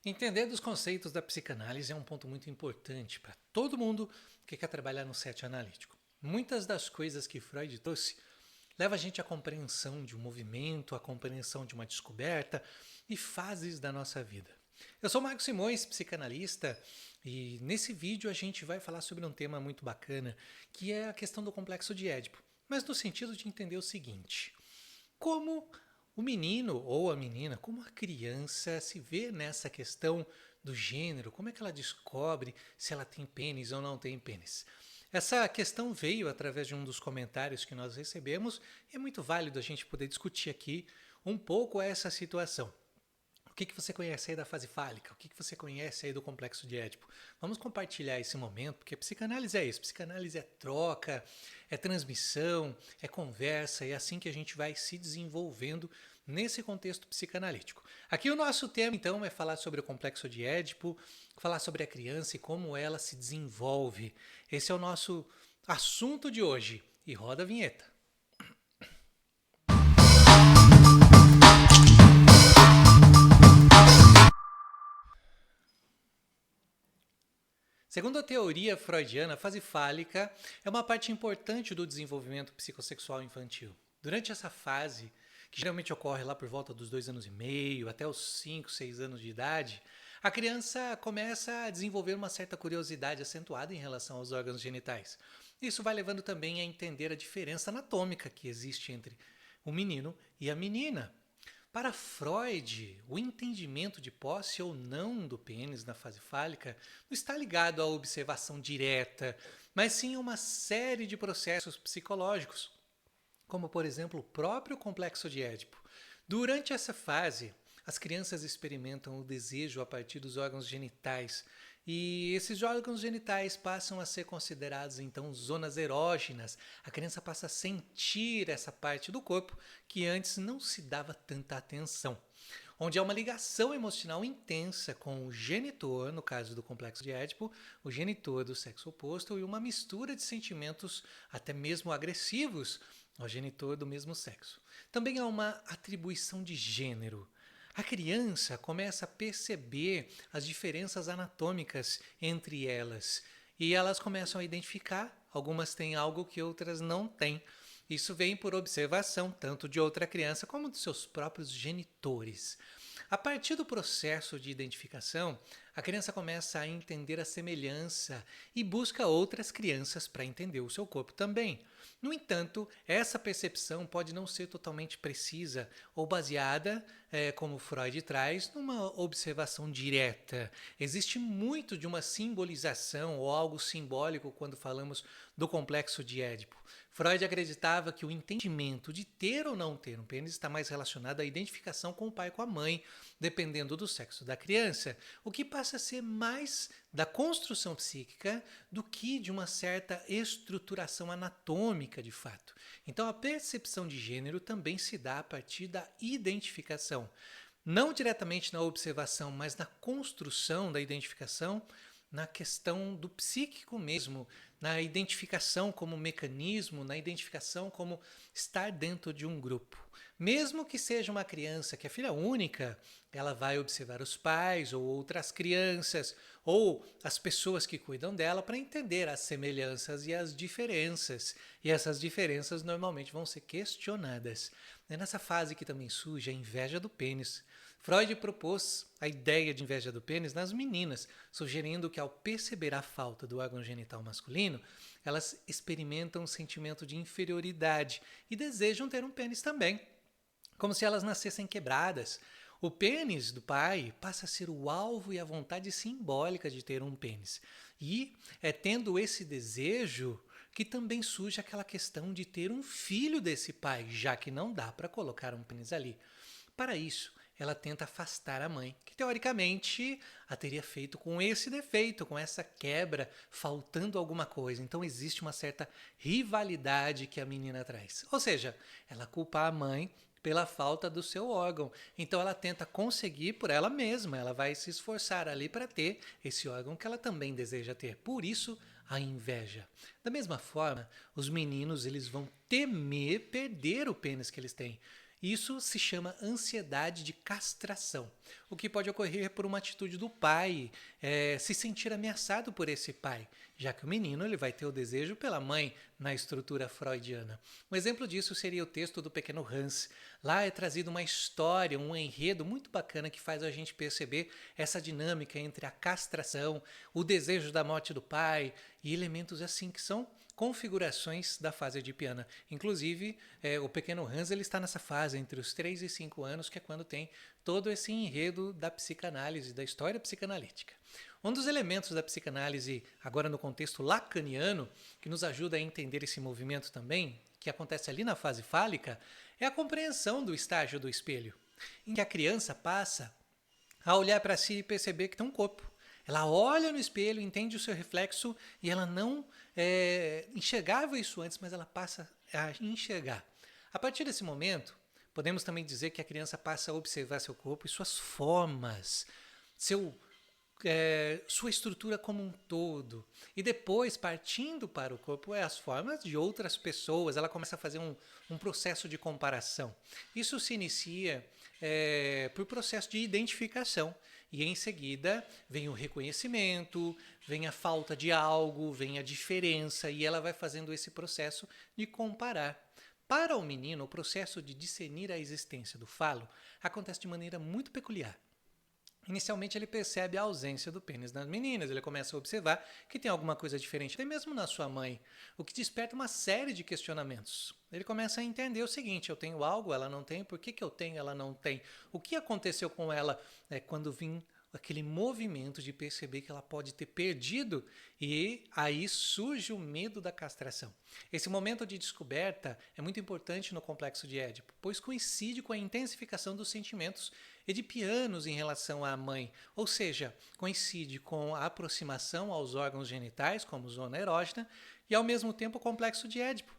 Entender dos conceitos da psicanálise é um ponto muito importante para todo mundo que quer trabalhar no set analítico. Muitas das coisas que Freud trouxe levam a gente à compreensão de um movimento, à compreensão de uma descoberta e fases da nossa vida. Eu sou Marcos Simões, psicanalista, e nesse vídeo a gente vai falar sobre um tema muito bacana, que é a questão do complexo de Édipo, mas no sentido de entender o seguinte: como o menino ou a menina, como a criança se vê nessa questão do gênero, como é que ela descobre se ela tem pênis ou não tem pênis. Essa questão veio através de um dos comentários que nós recebemos e é muito válido a gente poder discutir aqui um pouco essa situação. O que você conhece aí da fase fálica? O que você conhece aí do complexo de Édipo? Vamos compartilhar esse momento, porque psicanálise é isso. Psicanálise é troca, é transmissão, é conversa, e é assim que a gente vai se desenvolvendo nesse contexto psicanalítico. Aqui o nosso tema, então, é falar sobre o complexo de Édipo, falar sobre a criança e como ela se desenvolve. Esse é o nosso assunto de hoje. E roda a vinheta. Segundo a teoria freudiana, a fase fálica é uma parte importante do desenvolvimento psicossexual infantil. Durante essa fase, que geralmente ocorre lá por volta dos 2 anos e meio, até os 5, 6 anos de idade, a criança começa a desenvolver uma certa curiosidade acentuada em relação aos órgãos genitais. Isso vai levando também a entender a diferença anatômica que existe entre o menino e a menina. Para Freud, o entendimento de posse ou não do pênis na fase fálica não está ligado à observação direta, mas sim a uma série de processos psicológicos, como por exemplo o próprio complexo de Édipo. Durante essa fase, as crianças experimentam o desejo a partir dos órgãos genitais, e esses órgãos genitais passam a ser considerados então zonas erógenas. A criança passa a sentir essa parte do corpo que antes não se dava tanta atenção. Onde há uma ligação emocional intensa com o genitor, no caso do complexo de Édipo, o genitor do sexo oposto, e uma mistura de sentimentos até mesmo agressivos ao genitor do mesmo sexo. Também há uma atribuição de gênero. A criança começa a perceber as diferenças anatômicas entre elas e elas começam a identificar. Algumas têm algo que outras não têm. Isso vem por observação tanto de outra criança como dos seus próprios genitores. A partir do processo de identificação, a criança começa a entender a semelhança e busca outras crianças para entender o seu corpo também. No entanto, essa percepção pode não ser totalmente precisa ou baseada, como Freud traz, numa observação direta. Existe muito de uma simbolização ou algo simbólico quando falamos do complexo de Édipo. Freud acreditava que o entendimento de ter ou não ter um pênis está mais relacionado à identificação com o pai e com a mãe, dependendo do sexo da criança, o que passa a ser mais da construção psíquica do que de uma certa estruturação anatômica de fato. Então a percepção de gênero também se dá a partir da identificação. Não diretamente na observação, mas na construção da identificação, na questão do psíquico mesmo, na identificação como mecanismo, na identificação como estar dentro de um grupo. Mesmo que seja uma criança que é filha única, ela vai observar os pais ou outras crianças ou as pessoas que cuidam dela para entender as semelhanças e as diferenças. E essas diferenças normalmente vão ser questionadas. É nessa fase que também surge a inveja do pênis. Freud propôs a ideia de inveja do pênis nas meninas, sugerindo que ao perceber a falta do órgão genital masculino, elas experimentam um sentimento de inferioridade e desejam ter um pênis também, como se elas nascessem quebradas. O pênis do pai passa a ser o alvo e a vontade simbólica de ter um pênis. E é tendo esse desejo que também surge aquela questão de ter um filho desse pai, já que não dá para colocar um pênis ali. Para isso, ela tenta afastar a mãe, que teoricamente a teria feito com esse defeito, com essa quebra, faltando alguma coisa. Então existe uma certa rivalidade que a menina traz. Ou seja, ela culpa a mãe pela falta do seu órgão. Então ela tenta conseguir por ela mesma, ela vai se esforçar ali para ter esse órgão que ela também deseja ter. Por isso, a inveja. Da mesma forma, os meninos eles vão temer perder o pênis que eles têm. Isso se chama ansiedade de castração, o que pode ocorrer por uma atitude do pai, se sentir ameaçado por esse pai, já que o menino ele vai ter o desejo pela mãe na estrutura freudiana. Um exemplo disso seria o texto do Pequeno Hans. Lá é trazido uma história, um enredo muito bacana que faz a gente perceber essa dinâmica entre a castração, o desejo da morte do pai e elementos assim que são configurações da fase edipiana. Inclusive, o pequeno Hans ele está nessa fase entre os 3 e 5 anos, que é quando tem todo esse enredo da psicanálise, da história psicanalítica. Um dos elementos da psicanálise, agora no contexto lacaniano, que nos ajuda a entender esse movimento também, que acontece ali na fase fálica, é a compreensão do estágio do espelho, em que a criança passa a olhar para si e perceber que tem um corpo. Ela olha no espelho, entende o seu reflexo e ela não enxergava isso antes, mas ela passa a enxergar. A partir desse momento, podemos também dizer que a criança passa a observar seu corpo e suas formas, sua estrutura como um todo. E depois, partindo para o corpo, as formas de outras pessoas. Ela começa a fazer um processo de comparação. Isso se inicia por processo de identificação. E em seguida vem o reconhecimento, vem a falta de algo, vem a diferença, e ela vai fazendo esse processo de comparar. Para o menino, o processo de discernir a existência do falo acontece de maneira muito peculiar. Inicialmente ele percebe a ausência do pênis nas meninas, ele começa a observar que tem alguma coisa diferente, até mesmo na sua mãe, o que desperta uma série de questionamentos. Ele começa a entender o seguinte: eu tenho algo, ela não tem, por que eu tenho, ela não tem? O que aconteceu com ela quando vim aquele movimento de perceber que ela pode ter perdido, e aí surge o medo da castração. Esse momento de descoberta é muito importante no complexo de Édipo, pois coincide com a intensificação dos sentimentos edipianos em relação à mãe, ou seja, coincide com a aproximação aos órgãos genitais, como zona erógena, e ao mesmo tempo o complexo de Édipo,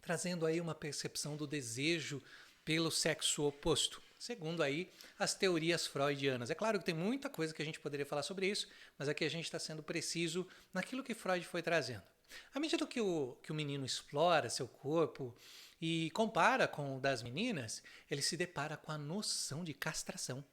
trazendo aí uma percepção do desejo pelo sexo oposto, segundo aí as teorias freudianas. É claro que tem muita coisa que a gente poderia falar sobre isso, mas aqui a gente está sendo preciso naquilo que Freud foi trazendo. À medida que o menino explora seu corpo e compara com o das meninas, ele se depara com a noção de castração.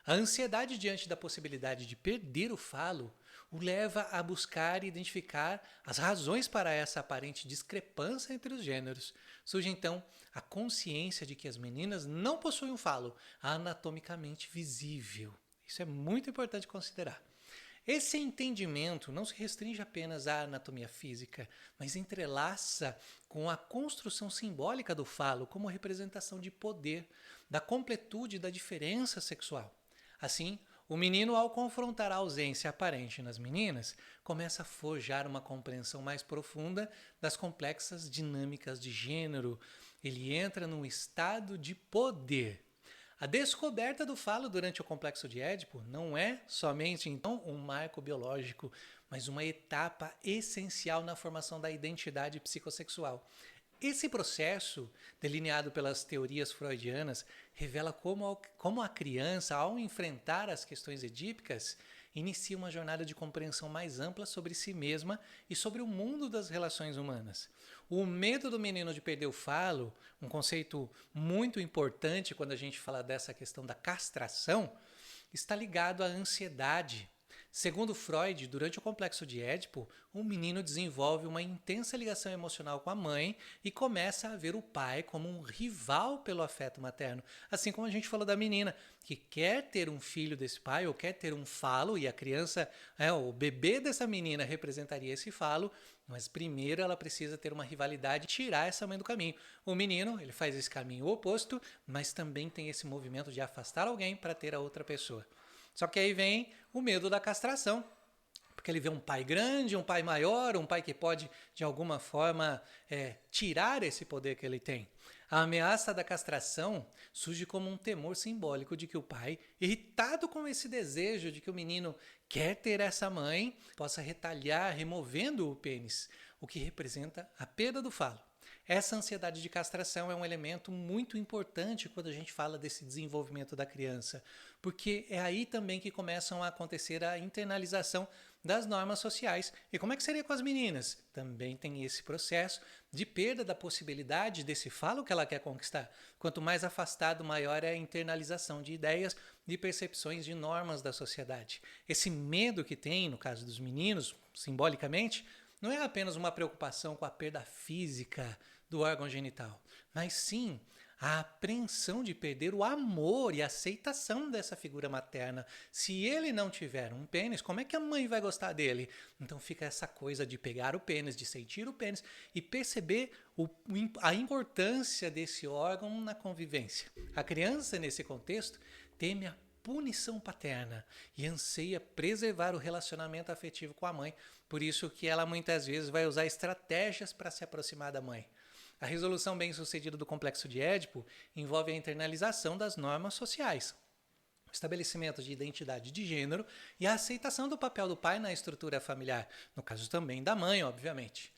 A ansiedade diante da possibilidade de perder o falo o leva a buscar e identificar as razões para essa aparente discrepância entre os gêneros. Surge então a consciência de que as meninas não possuem um falo anatomicamente visível. Isso é muito importante considerar. Esse entendimento não se restringe apenas à anatomia física, mas entrelaça com a construção simbólica do falo como representação de poder, da completude e da diferença sexual. Assim, o menino, ao confrontar a ausência aparente nas meninas, começa a forjar uma compreensão mais profunda das complexas dinâmicas de gênero. Ele entra num estado de poder. A descoberta do falo durante o complexo de Édipo não é somente, então, um marco biológico, mas uma etapa essencial na formação da identidade psicossexual. Esse processo, delineado pelas teorias freudianas, revela como a criança, ao enfrentar as questões edípicas, inicia uma jornada de compreensão mais ampla sobre si mesma e sobre o mundo das relações humanas. O medo do menino de perder o falo, um conceito muito importante quando a gente fala dessa questão da castração, está ligado à ansiedade. Segundo Freud, durante o complexo de Édipo, o menino desenvolve uma intensa ligação emocional com a mãe e começa a ver o pai como um rival pelo afeto materno. Assim como a gente falou da menina, que quer ter um filho desse pai ou quer ter um falo, e a criança, o bebê dessa menina representaria esse falo, mas primeiro ela precisa ter uma rivalidade e tirar essa mãe do caminho. O menino, ele faz esse caminho oposto, mas também tem esse movimento de afastar alguém para ter a outra pessoa. Só que aí vem o medo da castração, porque ele vê um pai grande, um pai maior, um pai que pode, de alguma forma, tirar esse poder que ele tem. A ameaça da castração surge como um temor simbólico de que o pai, irritado com esse desejo de que o menino quer ter essa mãe, possa retalhar removendo o pênis, o que representa a perda do falo. Essa ansiedade de castração é um elemento muito importante quando a gente fala desse desenvolvimento da criança, porque é aí também que começam a acontecer a internalização das normas sociais. E como é que seria com as meninas? Também tem esse processo de perda da possibilidade desse falo que ela quer conquistar. Quanto mais afastado, maior é a internalização de ideias, de percepções, de normas da sociedade. Esse medo que tem, no caso dos meninos, simbolicamente, não é apenas uma preocupação com a perda física do órgão genital, mas sim a apreensão de perder o amor e a aceitação dessa figura materna. Se ele não tiver um pênis, como é que a mãe vai gostar dele? Então fica essa coisa de pegar o pênis, de sentir o pênis e perceber a importância desse órgão na convivência. A criança, nesse contexto, teme a punição paterna e anseia preservar o relacionamento afetivo com a mãe. Por isso que ela muitas vezes vai usar estratégias para se aproximar da mãe. A resolução bem-sucedida do complexo de Édipo envolve a internalização das normas sociais, o estabelecimento de identidade de gênero e a aceitação do papel do pai na estrutura familiar, no caso também da mãe, obviamente.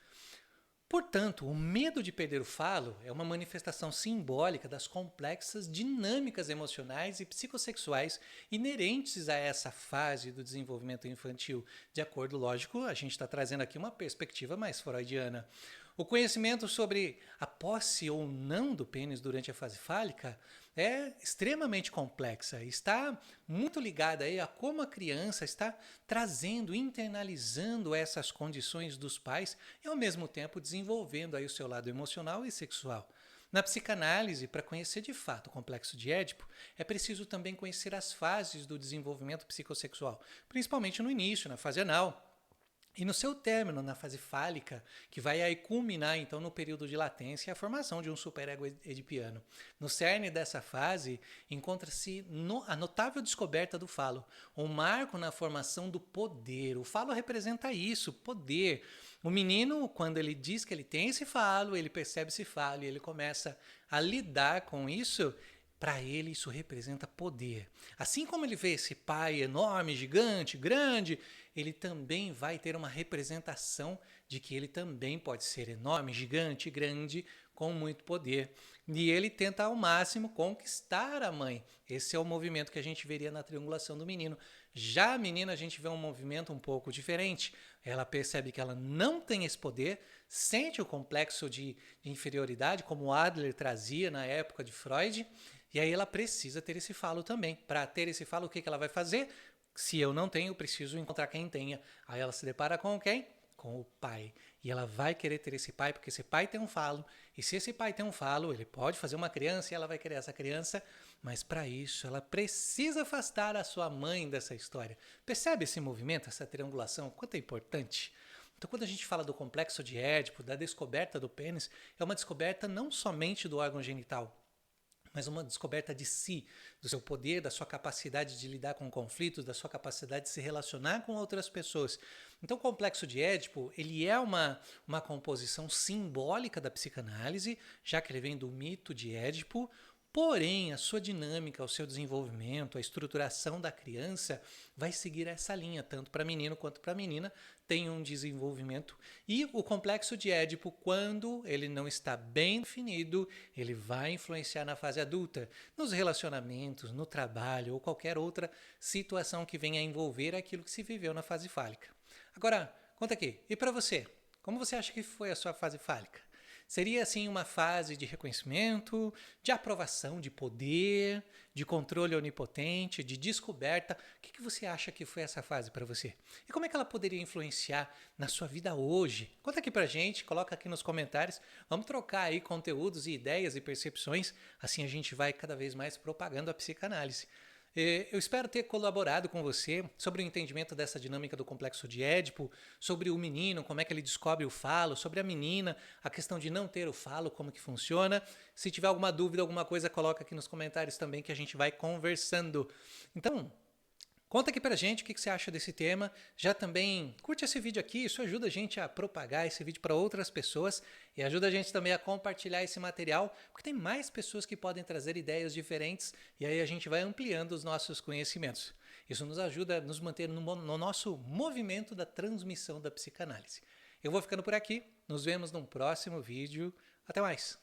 Portanto, o medo de perder o falo é uma manifestação simbólica das complexas dinâmicas emocionais e psicossexuais inerentes a essa fase do desenvolvimento infantil. De acordo, lógico, a gente está trazendo aqui uma perspectiva mais freudiana. O conhecimento sobre a posse ou não do pênis durante a fase fálica é extremamente complexa, está muito ligada aí a como a criança está trazendo, internalizando essas condições dos pais e ao mesmo tempo desenvolvendo aí o seu lado emocional e sexual. Na psicanálise, para conhecer de fato o complexo de Édipo, é preciso também conhecer as fases do desenvolvimento psicossexual, principalmente no início, na fase anal, e no seu término, na fase fálica, que vai aí culminar então no período de latência e a formação de um superego edipiano. No cerne dessa fase encontra-se a notável descoberta do falo, um marco na formação do poder. O falo representa isso, poder. O menino, quando ele diz que ele tem esse falo, ele percebe esse falo e ele começa a lidar com isso. Para ele, isso representa poder. Assim como ele vê esse pai enorme, gigante, grande, ele também vai ter uma representação de que ele também pode ser enorme, gigante, grande, com muito poder. E ele tenta ao máximo conquistar a mãe. Esse é o movimento que a gente veria na triangulação do menino. Já a menina, a gente vê um movimento um pouco diferente. Ela percebe que ela não tem esse poder, sente o complexo de inferioridade, como Adler trazia na época de Freud, e aí ela precisa ter esse falo também. Para ter esse falo, o que ela vai fazer? Se eu não tenho, preciso encontrar quem tenha. Aí ela se depara com quem? Com o pai. E ela vai querer ter esse pai, porque esse pai tem um falo. E se esse pai tem um falo, ele pode fazer uma criança e ela vai querer essa criança. Mas para isso, ela precisa afastar a sua mãe dessa história. Percebe esse movimento, essa triangulação? Quanto é importante? Então, quando a gente fala do complexo de Édipo, da descoberta do pênis, é uma descoberta não somente do órgão genital, mas uma descoberta de si, do seu poder, da sua capacidade de lidar com conflitos, da sua capacidade de se relacionar com outras pessoas. Então, o complexo de Édipo, ele é uma composição simbólica da psicanálise, já que ele vem do mito de Édipo, porém, a sua dinâmica, o seu desenvolvimento, a estruturação da criança vai seguir essa linha, tanto para menino quanto para menina, tem um desenvolvimento. E o complexo de Édipo, quando ele não está bem definido, ele vai influenciar na fase adulta, nos relacionamentos, no trabalho ou qualquer outra situação que venha a envolver aquilo que se viveu na fase fálica. Agora, conta aqui, e para você? Como você acha que foi a sua fase fálica? Seria assim uma fase de reconhecimento, de aprovação, de poder, de controle onipotente, de descoberta? O que você acha que foi essa fase para você? E como é que ela poderia influenciar na sua vida hoje? Conta aqui pra gente, coloca aqui nos comentários. Vamos trocar aí conteúdos e ideias e percepções. Assim a gente vai cada vez mais propagando a psicanálise. Eu espero ter colaborado com você sobre o entendimento dessa dinâmica do complexo de Édipo, sobre o menino, como é que ele descobre o falo, sobre a menina, a questão de não ter o falo, como que funciona. Se tiver alguma dúvida, alguma coisa, coloca aqui nos comentários também que a gente vai conversando. Então, conta aqui pra gente o que você acha desse tema. Já também curte esse vídeo aqui, isso ajuda a gente a propagar esse vídeo para outras pessoas e ajuda a gente também a compartilhar esse material, porque tem mais pessoas que podem trazer ideias diferentes e aí a gente vai ampliando os nossos conhecimentos. Isso nos ajuda a nos manter no nosso movimento da transmissão da psicanálise. Eu vou ficando por aqui, nos vemos num próximo vídeo. Até mais!